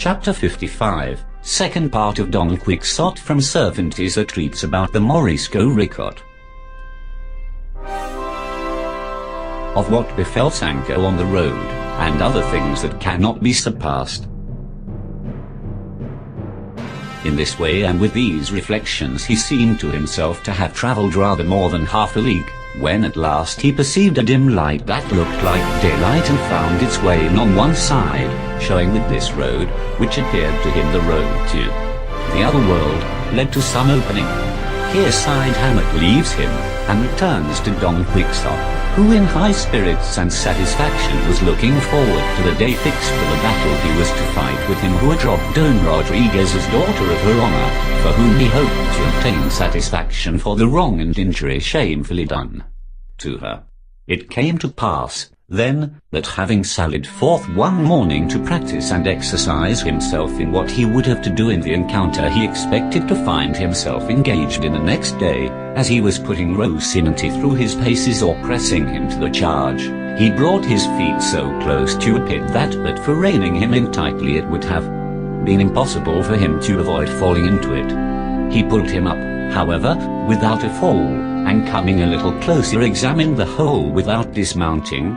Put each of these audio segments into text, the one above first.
Chapter 55, second part of Don Quixote from Cervantes that treats about the Morisco Ricote. Of what befell Sancho on the road, and other things that cannot be surpassed. In this way and with these reflections he seemed to himself to have travelled rather more than half a league, when at last he perceived a dim light that looked like daylight and found its way in on one side, showing that this road, which appeared to him the road to the other world, led to some opening. Here side Hamlet leaves him, and returns to Don Quixote, who in high spirits and satisfaction was looking forward to the day fixed for the battle he was to fight with him who had robbed Don Rodriguez's daughter of her honour, for whom he hoped to obtain satisfaction for the wrong and injury shamefully done to her. It came to pass, then, that having sallied forth one morning to practice and exercise himself in what he would have to do in the encounter he expected to find himself engaged in the next day, as he was putting Rocinante through his paces or pressing him to the charge, he brought his feet so close to a pit that but for reining him in tightly it would have been impossible for him to avoid falling into it. He pulled him up, however, without a fall, and coming a little closer examined the hole without dismounting.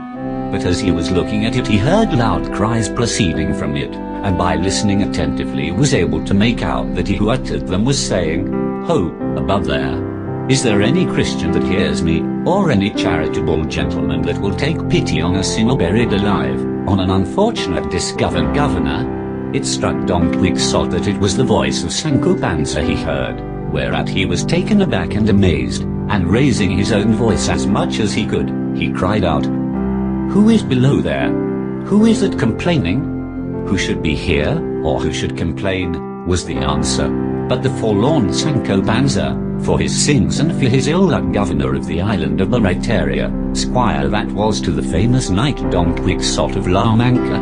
But as he was looking at it he heard loud cries proceeding from it, and by listening attentively was able to make out that he who uttered them was saying, "Ho, above there! Is there any Christian that hears me, or any charitable gentleman that will take pity on a sinner buried alive, on an unfortunate disgoverned governor?" It struck Don Quixote that it was the voice of Sancho Panza he heard, whereat he was taken aback and amazed, and raising his own voice as much as he could, he cried out, "Who is below there? Who is it complaining? Who should be here, or who should complain?" was the answer, but the forlorn Sancho Panza, for his sins and for his ill-luck governor of the island of Barataria, squire that was to the famous knight Don Quixote of La Mancha.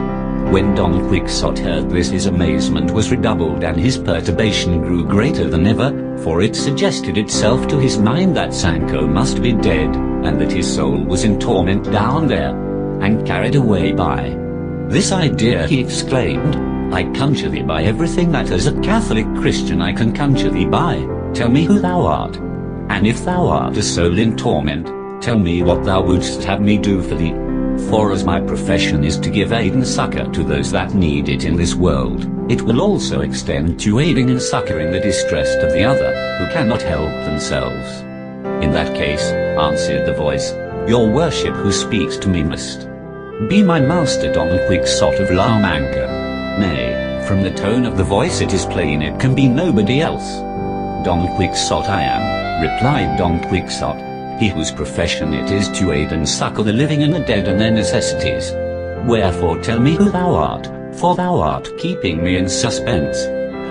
When Don Quixote heard this his amazement was redoubled and his perturbation grew greater than ever, for it suggested itself to his mind that Sancho must be dead, and that his soul was in torment down there, and carried away by this idea he exclaimed, "I conjure thee by everything that as a Catholic Christian I can conjure thee by, tell me who thou art, and if thou art a soul in torment, tell me what thou wouldst have me do for thee. For as my profession is to give aid and succor to those that need it in this world, it will also extend to aiding and succoring the distressed of the other, who cannot help themselves." "In that case," answered the voice, "your worship who speaks to me must be my master Don Quixote of La Mancha. Nay, from the tone of the voice it is plain it can be nobody else." "Don Quixote I am," replied Don Quixote, "he whose profession it is to aid and succor the living and the dead in their necessities. Wherefore tell me who thou art, for thou art keeping me in suspense.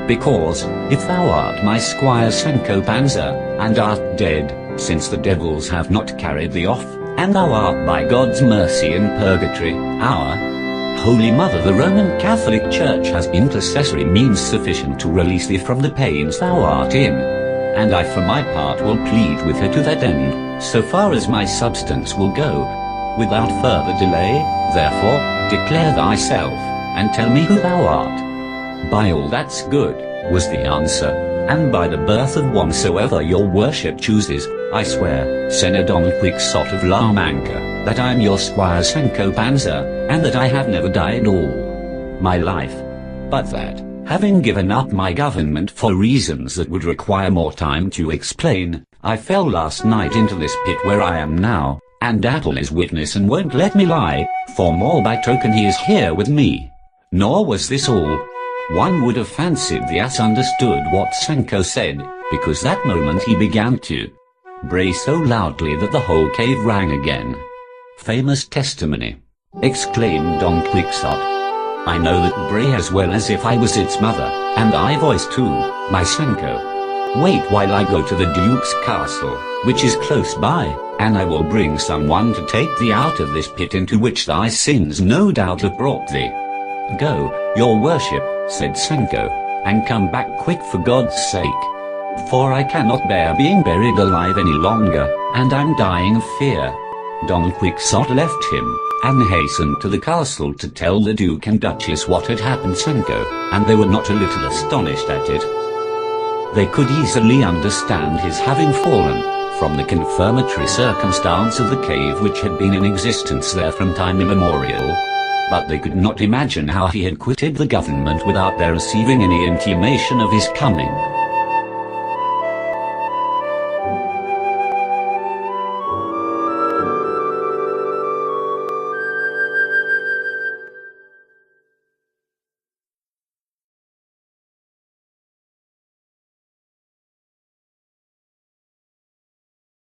Because, if thou art my squire Sancho Panza, and art dead, since the devils have not carried thee off, and thou art by God's mercy in purgatory, our Holy Mother the Roman Catholic Church has intercessory means sufficient to release thee from the pains thou art in, and I for my part will plead with her to that end, so far as my substance will go. Without further delay, therefore, declare thyself, and tell me who thou art." "By all that's good," was the answer, "and by the birth of whomsoever your worship chooses, I swear, Senor Don Quixote of La Mancha, that I am your squire Sancho Panza, and that I have never died all my life, but that, having given up my government for reasons that would require more time to explain, I fell last night into this pit where I am now, and Dapple is witness and won't let me lie, for more by token he is here with me." Nor was this all. One would have fancied the ass understood what Sancho said, because that moment he began to bray so loudly that the whole cave rang again. "Famous testimony!" exclaimed Don Quixote. "I know that bray as well as if I was its mother, and thy voice too, my Sancho. Wait while I go to the Duke's castle, which is close by, and I will bring someone to take thee out of this pit into which thy sins no doubt have brought thee." "Go, your worship," said Sancho, "and come back quick for God's sake. For I cannot bear being buried alive any longer, and I'm dying of fear." Don Quixote left him, and hastened to the castle to tell the Duke and Duchess what had happened Sancho, and they were not a little astonished at it. They could easily understand his having fallen, from the confirmatory circumstance of the cave which had been in existence there from time immemorial. But they could not imagine how he had quitted the government without their receiving any intimation of his coming.